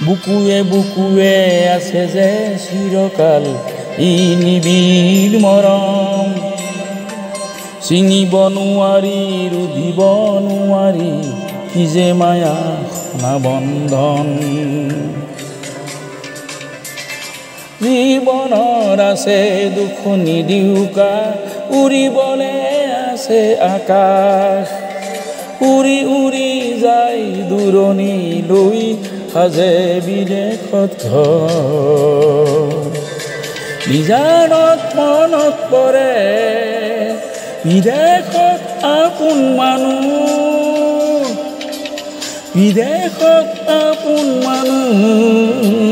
বুকুৱে বুকুৱে আছে যে চিৰকাল ই নিবিড় মৰম ছিঙিব নোৱাৰি ৰুধিব নোৱাৰি কি যে মায়া না বন্ধন জীৱনৰ আছে দুখ নিদিউকা উৰিবলে আছে আকাশ উৰি উৰি যায় দূৰণিলৈ সাজে বিদেশত ঘৰ নিজানত মনত পৰে বিদেশত আপোন মানুহ বিদেশত আপোন মানুহ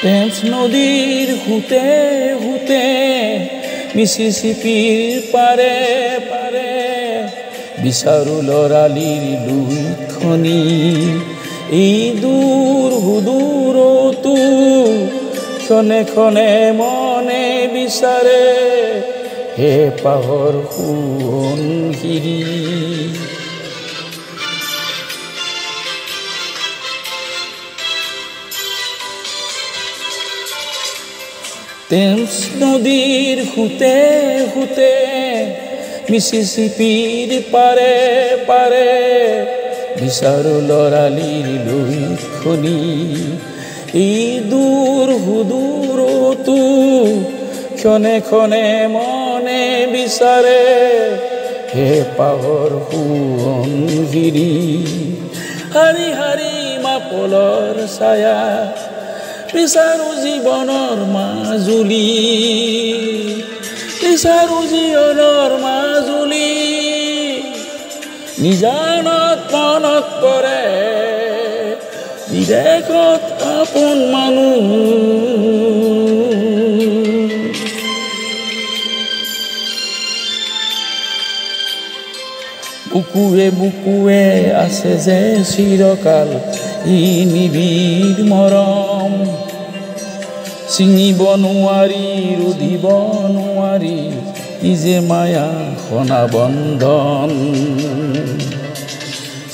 টেমছ নদীৰ হুতে হুতে মিছিছিপিৰ পাৰে পাৰে বিচাৰো লৰালিৰ লুইখনি এই দূৰ সুদূৰতো ক্ষণে ক্ষণে মনে বিচাৰে হে পাহৰ সোণশিৰি টেমছ নদীৰ হুতে হুতে মিছিছিপিৰ পাৰে পাৰে বিচাৰো লৰালিৰ লুইখনি এই দূৰ সুদূৰতো ক্ষণে ক্ষণে মনে বিচাৰে হে পাহৰ সোণশিৰি হাৰি হাৰি মাপলৰ ছায়া বিচাৰো জীৱনৰ মাজুলী বিচাৰো জীৱনৰ মাজুলী নিজানত মনত পৰে বিদেশত আপোন মানুহ বুকুৱে বুকুৱে আছে যে চিৰকাল ই নিবিড় মৰম ছিঙিব নোৱাৰি ৰুধিব নোৱাৰি ই যে মায়া সনা বন্ধন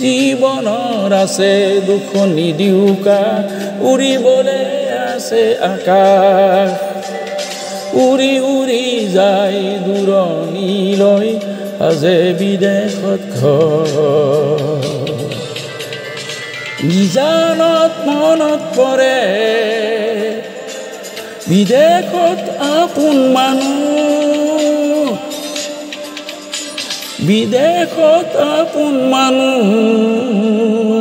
জীৱনৰ আছে দুখ নিদিউকা উৰিবলে আছে আকাশ উৰি উৰি যায় দূৰণিলৈ সাজে বিদেশত ঘৰ নিজানত মনত পৰে বিদেশত আপোন মানুহ বিদেশত আপোন মানুহ